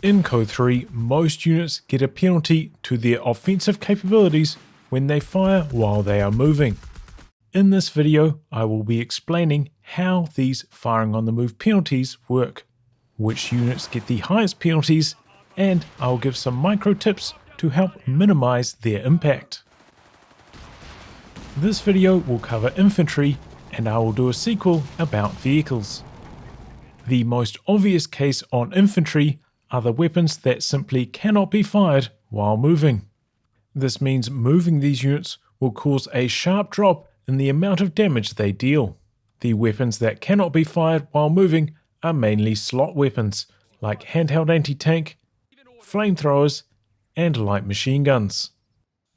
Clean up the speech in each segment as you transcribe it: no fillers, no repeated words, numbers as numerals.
In COH3, most units get a penalty to their offensive capabilities when they fire while they are moving. In this video, I will be explaining how these firing on the move penalties work, which units get the highest penalties, and I'll give some micro tips to help minimize their impact. This video will cover infantry, and I will do a sequel about vehicles. The most obvious case on infantry are the weapons that simply cannot be fired while moving. This means moving these units will cause a sharp drop in the amount of damage they deal. The weapons that cannot be fired while moving are mainly slot weapons, like handheld anti-tank, flamethrowers, and light machine guns.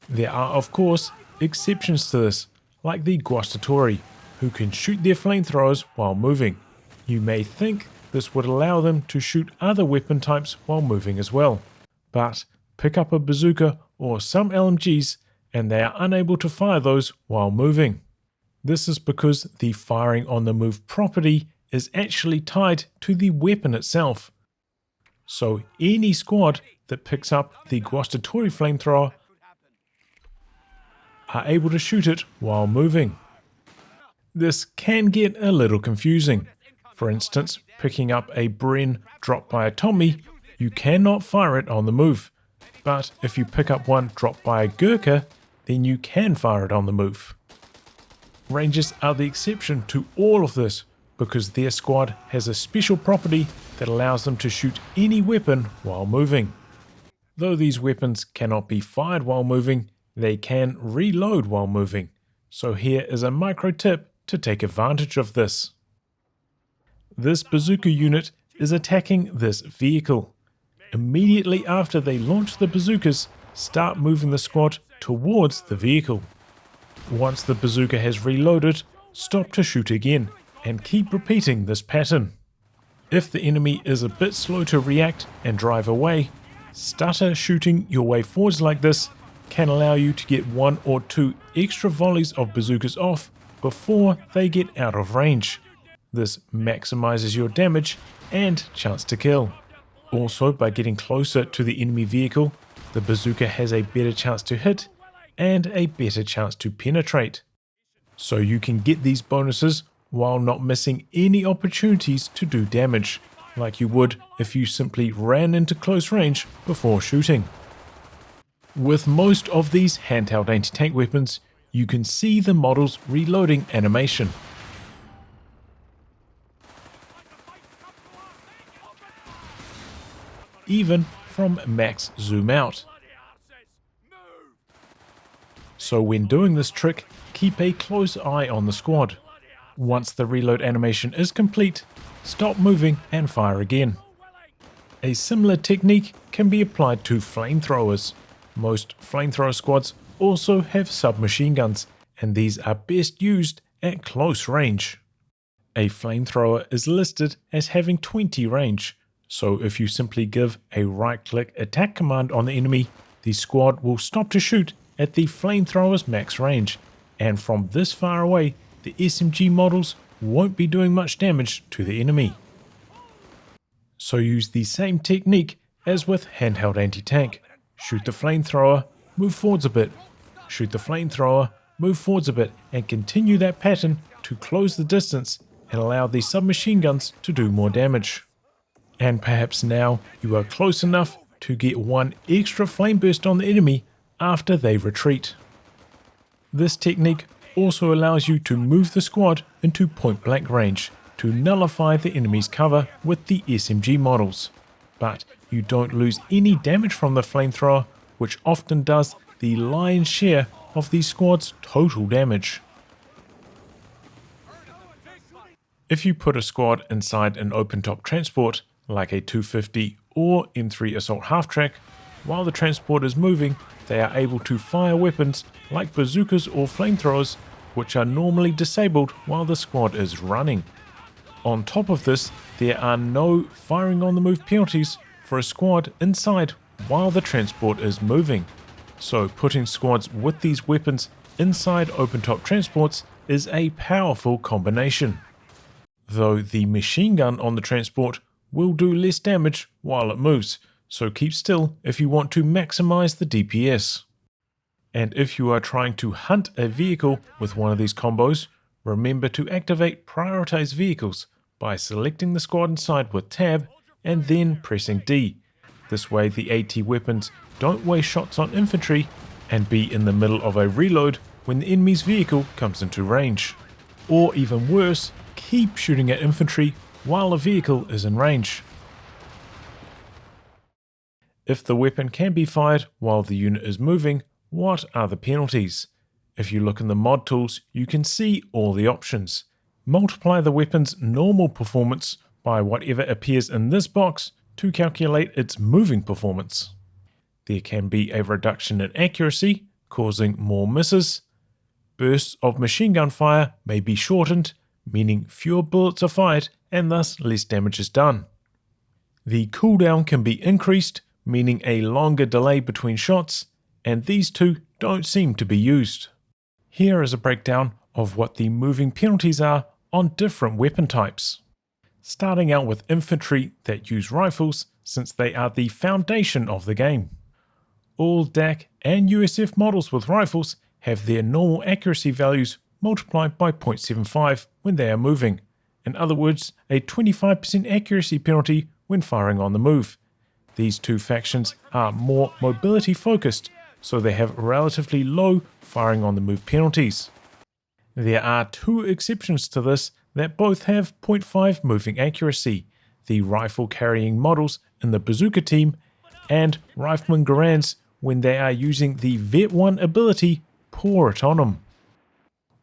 There are of course exceptions to this, like the guastatori, who can shoot their flamethrowers while moving. You may think this would allow them to shoot other weapon types while moving as well, but pick up a bazooka or some LMGs and they are unable to fire those while moving. This is because the firing on the move property is actually tied to the weapon itself. So any squad that picks up the guastatori flamethrower are able to shoot it while moving. This can get a little confusing. For instance, picking up a Bren dropped by a Tommy, you cannot fire it on the move. But if you pick up one dropped by a Gurkha, then you can fire it on the move. Rangers are the exception to all of this because their squad has a special property that allows them to shoot any weapon while moving. Though these weapons cannot be fired while moving, they can reload while moving. So here is a micro tip to take advantage of this. This bazooka unit is attacking this vehicle. Immediately after they launch the bazookas, start moving the squad towards the vehicle. Once the bazooka has reloaded, stop to shoot again, and keep repeating this pattern. If the enemy is a bit slow to react and drive away, stutter shooting your way forwards like this can allow you to get 1 or 2 extra volleys of bazookas off before they get out of range. This maximizes your damage and chance to kill. Also, by getting closer to the enemy vehicle, the bazooka has a better chance to hit and a better chance to penetrate. So you can get these bonuses while not missing any opportunities to do damage, like you would if you simply ran into close range before shooting. With most of these handheld anti-tank weapons, you can see the model's reloading animation. Even from max zoom out. So when doing this trick, keep a close eye on the squad. Once the reload animation is complete, stop moving and fire again. A similar technique can be applied to flamethrowers. Most flamethrower squads also have submachine guns, and these are best used at close range. A flamethrower is listed as having 20 range. So if you simply give a right-click attack command on the enemy, the squad will stop to shoot at the flamethrower's max range, and from this far away, the SMG models won't be doing much damage to the enemy. So use the same technique as with handheld anti-tank. Shoot the flamethrower, move forwards a bit. Shoot the flamethrower, move forwards a bit, and continue that pattern to close the distance and allow the submachine guns to do more damage. And perhaps now you are close enough to get 1 extra flame burst on the enemy after they retreat. This technique also allows you to move the squad into point blank range to nullify the enemy's cover with the SMG models. But you don't lose any damage from the flamethrower, which often does the lion's share of the squad's total damage. If you put a squad inside an open-top transport, like a 250 or M3 assault half-track, while the transport is moving, they are able to fire weapons like bazookas or flamethrowers, which are normally disabled while the squad is running. On top of this, there are no firing on the move penalties for a squad inside while the transport is moving. So putting squads with these weapons inside open-top transports is a powerful combination. Though the machine gun on the transport will do less damage while it moves, so keep still if you want to maximize the DPS. And if you are trying to hunt a vehicle with one of these combos, remember to activate Prioritize Vehicles by selecting the squad inside with Tab and then pressing D. This way the AT weapons don't waste shots on infantry and be in the middle of a reload when the enemy's vehicle comes into range. Or even worse, keep shooting at infantry while a vehicle is in range. If the weapon can be fired while the unit is moving, what are the penalties? If you look in the mod tools, you can see all the options. Multiply the weapon's normal performance by whatever appears in this box to calculate its moving performance. There can be a reduction in accuracy, causing more misses. Bursts of machine gun fire may be shortened, meaning fewer bullets are fired and thus less damage is done. The cooldown can be increased, meaning a longer delay between shots, and these two don't seem to be used. Here is a breakdown of what the moving penalties are on different weapon types. Starting out with infantry that use rifles, since they are the foundation of the game. All DAC and USF models with rifles have their normal accuracy values multiplied by 0.75 when they are moving. In other words, a 25% accuracy penalty when firing on the move. These two factions are more mobility focused, so they have relatively low firing on the move penalties. There are two exceptions to this that both have 0.5 moving accuracy, the rifle carrying models in the bazooka team and Rifleman Garands when they are using the Vet 1 ability Pour It On Them.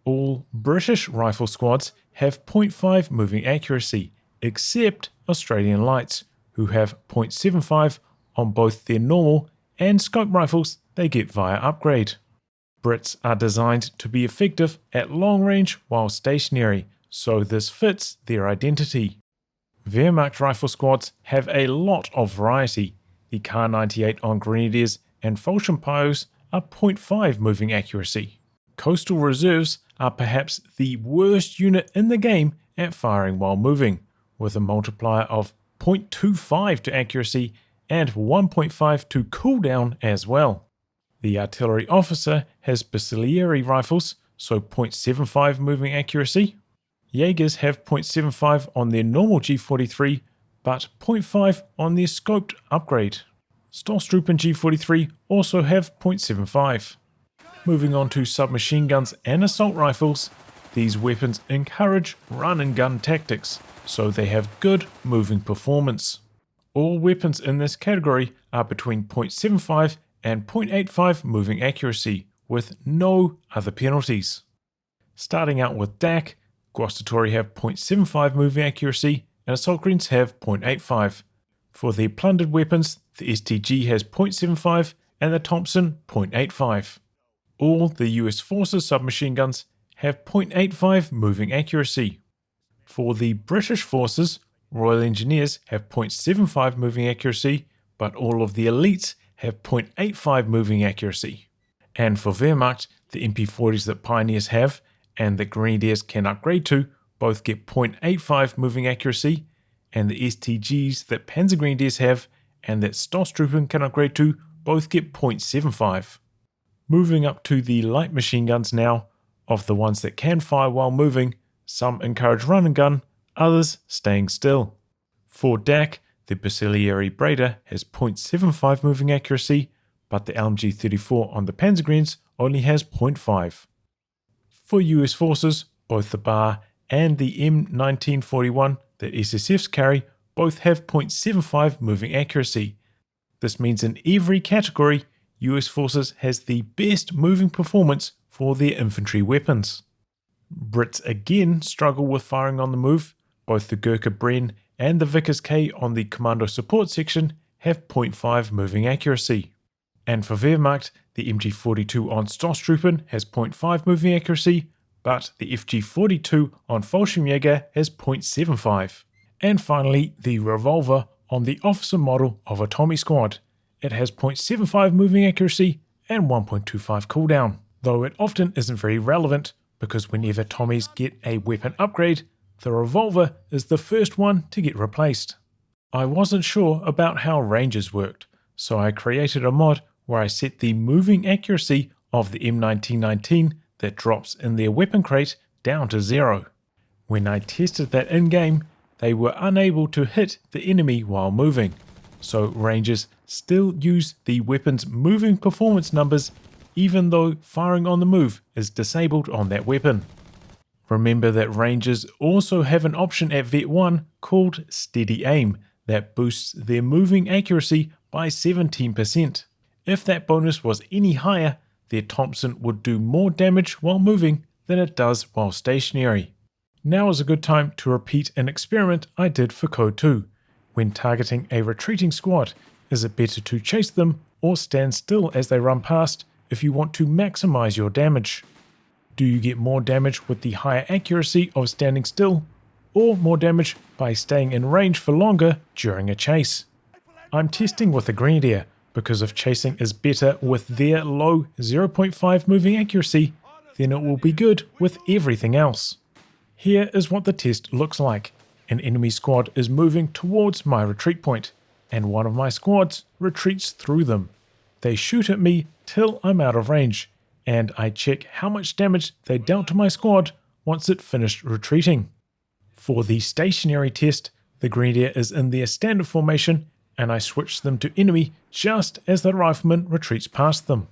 All British rifle squads have 0.5 moving accuracy, except Australian Lights, who have 0.75 on both their normal and scope rifles they get via upgrade. Brits are designed to be effective at long range while stationary, so this fits their identity. Wehrmacht rifle squads have a lot of variety. The Kar 98 on Grenadiers and Fallschirmpios are 0.5 moving accuracy. Coastal Reserves are perhaps the worst unit in the game at firing while moving, with a multiplier of 0.25 to accuracy and 1.5 to cooldown as well. The artillery officer has Basiglieri rifles, so 0.75 moving accuracy. Jaegers have 0.75 on their normal G43, but 0.5 on their scoped upgrade. Stoßtruppen G43 also have 0.75. Moving on to submachine guns and assault rifles, these weapons encourage run and gun tactics, so they have good moving performance. All weapons in this category are between 0.75 and 0.85 moving accuracy, with no other penalties. Starting out with DAC, Guastatori have 0.75 moving accuracy and Assault Greens have 0.85. For their plundered weapons, the STG has 0.75 and the Thompson 0.85. All the US Forces submachine guns have 0.85 moving accuracy. For the British Forces, Royal Engineers have 0.75 moving accuracy, but all of the elites have 0.85 moving accuracy. And for Wehrmacht, the MP40s that Pioneers have and that Grenadiers can upgrade to both get 0.85 moving accuracy, and the STGs that Panzer Grenadiers have and that Stoßtruppen can upgrade to both get 0.75. Moving up to the light machine guns now, of the ones that can fire while moving, some encourage run and gun, others staying still. For DAC, the Basiglieri Breda has 0.75 moving accuracy, but the LMG-34 on the Panzergrenadiers only has 0.5. For US Forces, both the BAR and the M1941 that SSFs carry both have 0.75 moving accuracy. This means in every category, US Forces has the best moving performance for their infantry weapons. Brits again struggle with firing on the move. Both the Gurkha Bren and the Vickers K on the Commando Support section have 0.5 moving accuracy. And for Wehrmacht, the MG42 on Stoßtruppen has 0.5 moving accuracy, but the FG42 on Fallschirmjäger has 0.75. And finally, the Revolver on the officer model of a Tommy squad. It has 0.75 moving accuracy and 1.25 cooldown, though it often isn't very relevant because whenever Tommies get a weapon upgrade, the Revolver is the first one to get replaced. I wasn't sure about how ranges worked, so I created a mod where I set the moving accuracy of the M1919 that drops in their weapon crate down to 0. When I tested that in-game, they were unable to hit the enemy while moving, so rangers still use the weapon's moving performance numbers even though firing on the move is disabled on that weapon. Remember that rangers also have an option at Vet 1 called Steady Aim that boosts their moving accuracy by 17%. If that bonus was any higher, their Thompson would do more damage while moving than it does while stationary. Now is a good time to repeat an experiment I did for Code 2. When targeting a retreating squad, is it better to chase them or stand still as they run past if you want to maximize your damage? Do you get more damage with the higher accuracy of standing still, or more damage by staying in range for longer during a chase? I'm testing with a Grenadier, because if chasing is better with their low 0.5 moving accuracy, then it will be good with everything else. Here is what the test looks like. An enemy squad is moving towards my retreat point, and one of my squads retreats through them. They shoot at me till I'm out of range, and I check how much damage they dealt to my squad once it finished retreating. For the stationary test, the Grenadier is in their standard formation, and I switch them to enemy just as the rifleman retreats past them.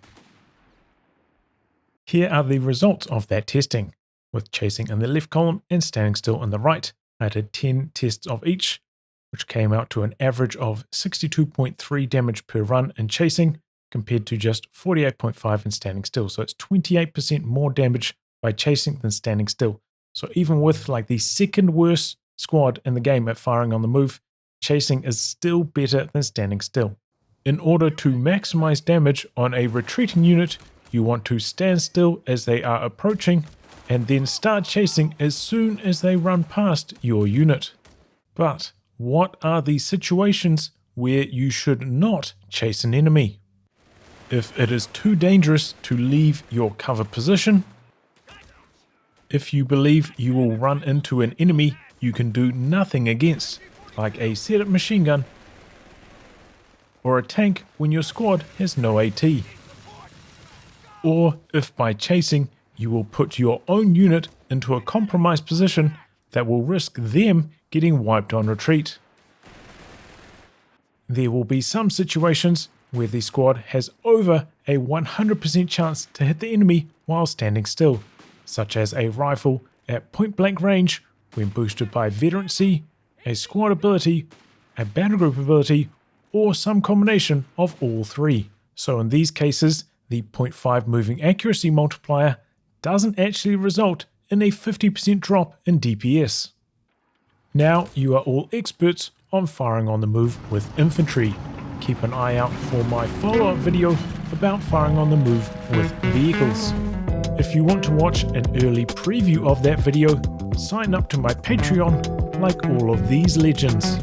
Here are the results of that testing. With chasing in the left column and standing still in the right, I did 10 tests of each, which came out to an average of 62.3 damage per run in chasing, compared to just 48.5 in standing still. So it's 28% more damage by chasing than standing still. So even with like the second worst squad in the game at firing on the move, chasing is still better than standing still. In order to maximize damage on a retreating unit, you want to stand still as they are approaching and then start chasing as soon as they run past your unit. But what are the situations where you should not chase an enemy? If it is too dangerous to leave your cover position, if you believe you will run into an enemy you can do nothing against, like a setup machine gun, or a tank when your squad has no AT, or if by chasing you will put your own unit into a compromised position that will risk them getting wiped on retreat. There will be some situations where the squad has over a 100% chance to hit the enemy while standing still, such as a rifle at point blank range when boosted by veterancy, a squad ability, a battle group ability, or some combination of all three. So in these cases, the 0.5 moving accuracy multiplier doesn't actually result in a 50% drop in DPS. Now you are all experts on firing on the move with infantry. Keep an eye out for my follow-up video about firing on the move with vehicles. If you want to watch an early preview of that video, sign up to my Patreon like all of these legends.